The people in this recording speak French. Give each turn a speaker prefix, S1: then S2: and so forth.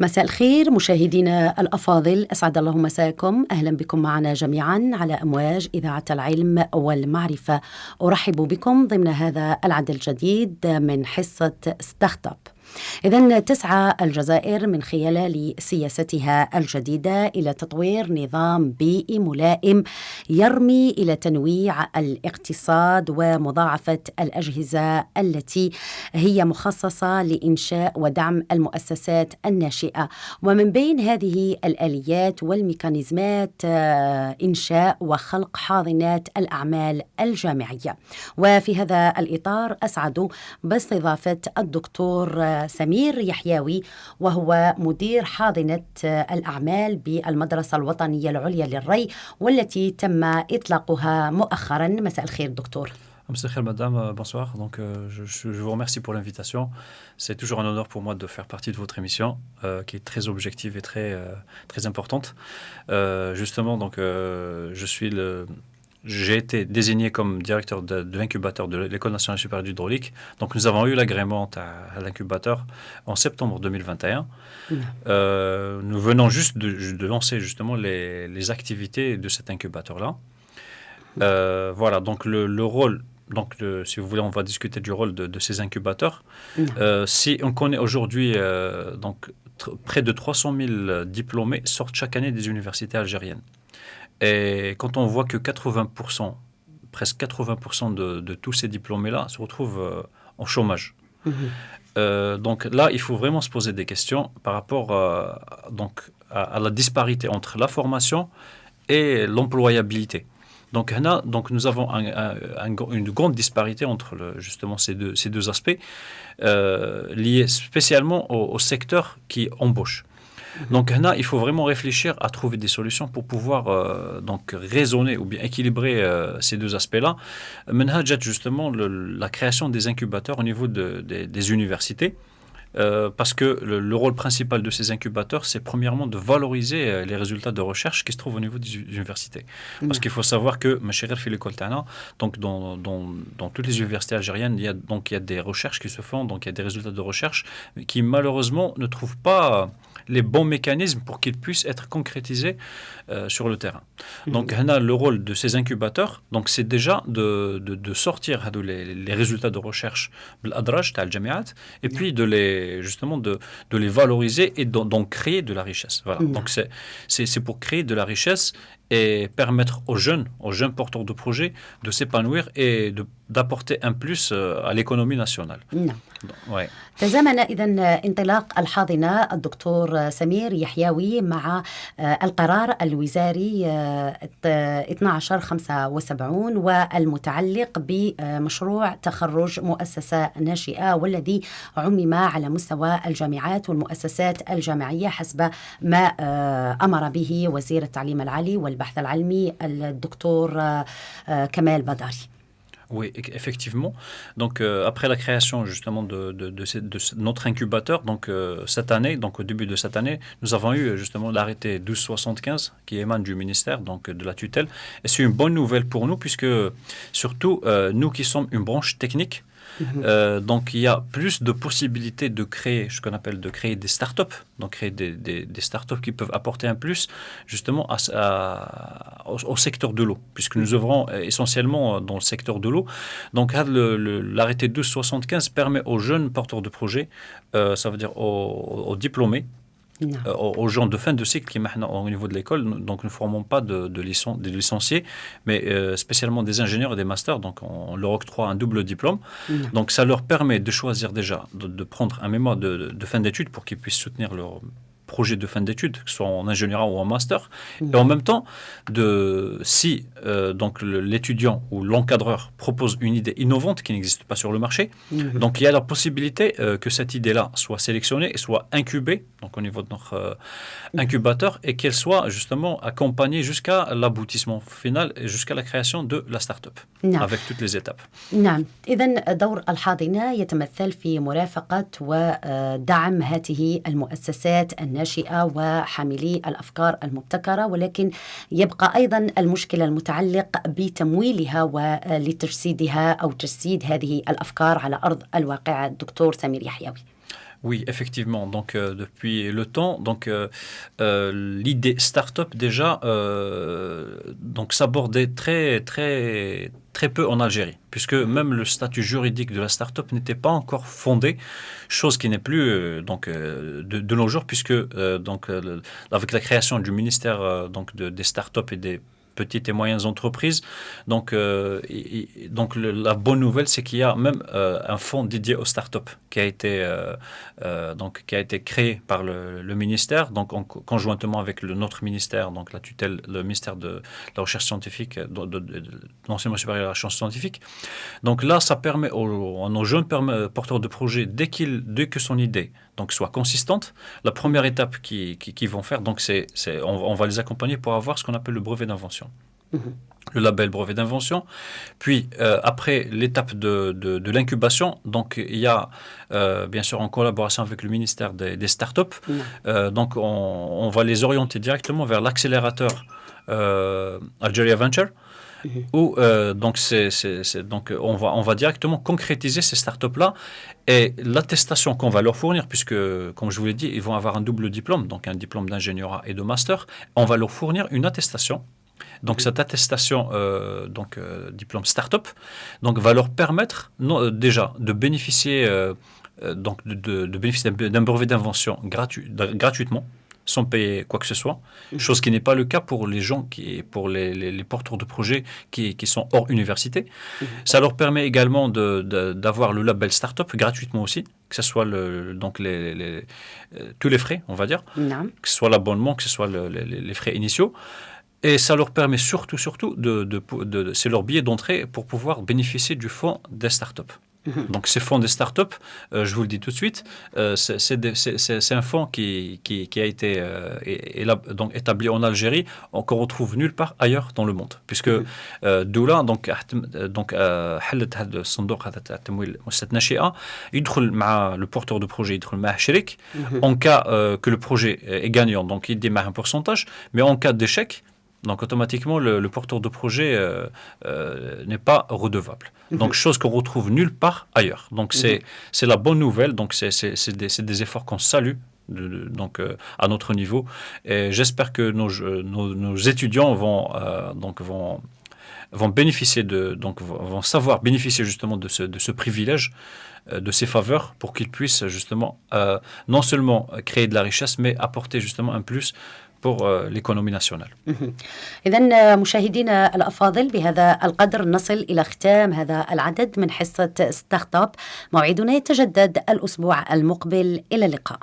S1: مساء الخير مشاهدينا الأفاضل، أسعد الله مساءكم. أهلا بكم معنا جميعا على أمواج إذاعة العلم والمعرفة. أرحب بكم ضمن هذا العدد الجديد من حصة ستارت اب. إذن تسعى الجزائر من خلال سياستها الجديدة إلى تطوير نظام بيئي ملائم يرمي إلى تنويع الاقتصاد ومضاعفة الأجهزة التي هي مخصصة لإنشاء ودعم المؤسسات الناشئة، ومن بين هذه الآليات والميكانيزمات إنشاء وخلق حاضنات الأعمال الجامعية. وفي هذا الإطار أسعد باستضافة الدكتور سمير يحيوي، وهو مدير حاضنة الأعمال بالمدرسة الوطنية العليا للري، والتي تم إطلاقها مؤخرا. مساء الخير دكتور.
S2: Monsieur Khel, madame, bonsoir. Donc, je vous remercie pour l'invitation. C'est toujours un honneur pour moi de faire partie de votre émission, qui est très objective et très importante. Justement, donc, j'ai été désigné comme directeur de l'incubateur de l'École nationale supérieure d'hydraulique. Donc, nous avons eu l'agrément à l'incubateur en septembre 2021. Nous venons juste de lancer justement les activités de cet incubateur-là. Voilà, donc le rôle, si vous voulez, on va discuter du rôle de ces incubateurs. Si on connaît aujourd'hui, près de 300 000 diplômés sortent chaque année des universités algériennes. Et quand on voit que 80%, presque 80% de tous ces diplômés-là se retrouvent en chômage. Donc là, il faut vraiment se poser des questions par rapport à la disparité entre la formation et l'employabilité. Donc nous avons une grande disparité entre justement ces deux aspects liés spécialement au secteur qui embauche. Donc il faut vraiment réfléchir à trouver des solutions pour pouvoir raisonner ou bien équilibrer ces deux aspects-là. Menhajat justement la création des incubateurs au niveau des universités. Parce que le rôle principal de ces incubateurs, c'est premièrement de valoriser les résultats de recherche qui se trouvent au niveau des universités. Parce qu'il faut savoir que, donc dans toutes les universités algériennes, il y a des recherches qui se font, donc il y a des résultats de recherche qui malheureusement ne trouvent pas les bons mécanismes pour qu'ils puissent être concrétisés sur le terrain. Donc le rôle de ces incubateurs, donc c'est déjà de sortir les résultats de recherche et puis de les valoriser et d'en créer de la richesse. Voilà. Donc c'est pour créer de la richesse et permettre aux jeunes porteurs de projets de s'épanouir et d'apporter un plus à l'économie nationale.
S1: Ouais. تزامن إذن انطلاق الحاضنة الدكتور سمير يحيوي مع القرار الوزاري 1275 والمتعلق بمشروع تخرج مؤسسة ناشئة، والذي عمم على مستوى الجامعات والمؤسسات الجامعية حسب ما أمر به وزير التعليم العالي والبحث العلمي الدكتور كمال بداري.
S2: Oui, effectivement. Donc, après la création justement de notre incubateur, donc cette année, donc au début de cette année, nous avons eu justement l'arrêté 1275 qui émane du ministère, donc de la tutelle. Et c'est une bonne nouvelle pour nous puisque surtout nous qui sommes une branche technique, donc il y a plus de possibilités de créer ce qu'on appelle des startups, donc créer des startups qui peuvent apporter un plus justement au secteur de l'eau, puisque nous œuvrons essentiellement dans le secteur de l'eau. Donc l'arrêté 1275 permet aux jeunes porteurs de projets, ça veut dire aux diplômés, aux gens de fin de cycle qui maintenant au niveau de l'école, donc ne formons pas des licenciés, mais spécialement des ingénieurs et des masters, donc on leur octroie un double diplôme. Donc ça leur permet de choisir déjà, de prendre un mémoire de fin d'études pour qu'ils puissent soutenir leur projet de fin d'études, que ce soit en ingénierie ou en master, et en même temps, si l'étudiant ou l'encadreur propose une idée innovante qui n'existe pas sur le marché, donc il y a la possibilité que cette idée-là soit sélectionnée et soit incubée, donc au niveau de notre incubateur, et qu'elle soit justement accompagnée jusqu'à l'aboutissement final et jusqu'à la création de la start-up, avec toutes les étapes.
S1: نعم، إذن دور الحاضنة يتمثل في مرافقة ودعم هذه المؤسسات الناشئة وحاملي الأفكار المبتكرة، ولكن يبقى أيضا المشكلة المتعلق بتمويلها ولتجسيدها أو تجسيد هذه الأفكار على أرض الواقع. الدكتور سمير يحيوي.
S2: Oui, effectivement. Donc, depuis le temps, donc l'idée start-up déjà, donc s'abordait très peu en Algérie, puisque même le statut juridique de la start-up n'était pas encore fondé, chose qui n'est plus de nos jours, puisque avec la création du ministère des start-up et des petites et moyennes entreprises. Donc, la bonne nouvelle, c'est qu'il y a même un fonds dédié aux startups qui a été créé par le ministère, donc conjointement avec notre ministère, donc la tutelle, le ministère de la recherche scientifique, de l'enseignement supérieur de la recherche scientifique. Donc là, ça permet à nos jeunes porteurs de projets, dès que son idée soit consistante, la première étape qu'ils vont faire, donc on va les accompagner pour avoir ce qu'on appelle le brevet d'invention. Le label brevet d'invention. Puis, après l'étape de l'incubation, donc il y a, bien sûr, en collaboration avec le ministère des startups, donc on va les orienter directement vers l'accélérateur Algeria Venture, où donc on va directement concrétiser ces startups-là et l'attestation qu'on va leur fournir, puisque, comme je vous l'ai dit, ils vont avoir un double diplôme, donc un diplôme d'ingénierat et de master, on va leur fournir une attestation. Donc cette attestation, diplôme start-up, donc va leur permettre déjà de bénéficier, de bénéficier d'un brevet d'invention gratuitement, sans payer quoi que ce soit, chose qui n'est pas le cas pour les gens, pour les porteurs de projets qui sont hors université. Ça leur permet également d'avoir le label start-up gratuitement aussi, que ce soit tous les frais, on va dire, que ce soit l'abonnement, que ce soit les frais initiaux. Et ça leur permet surtout, c'est leur billet d'entrée pour pouvoir bénéficier du fonds des startups. Donc ces fonds des startups, je vous le dis tout de suite, c'est un fonds qui a été établi en Algérie, qu'on retrouve nulle part ailleurs dans le monde, puisque Doula حلت هذا الصندوق هذا تاع التمويل مؤسسة ناشئة يدخل مع le porteur de projet يدخل معه شريك en cas que le projet est gagnant, donc il démarre un pourcentage, mais en cas d'échec, donc automatiquement le porteur de projet n'est pas redevable. Donc chose qu'on retrouve nulle part ailleurs. Donc c'est la bonne nouvelle. Donc c'est des efforts qu'on salue à notre niveau. Et j'espère que nos étudiants vont bénéficier vont savoir bénéficier justement de ce privilège, de ces faveurs, pour qu'ils puissent justement non seulement créer de la richesse, mais apporter justement un plus pour l'économie nationale.
S1: إذن مشاهدينا الأفاضل، بهذا القدر نصل إلى ختام هذا العدد من حصة ستارت اب. موعدنا يتجدد الأسبوع المقبل. إلى اللقاء.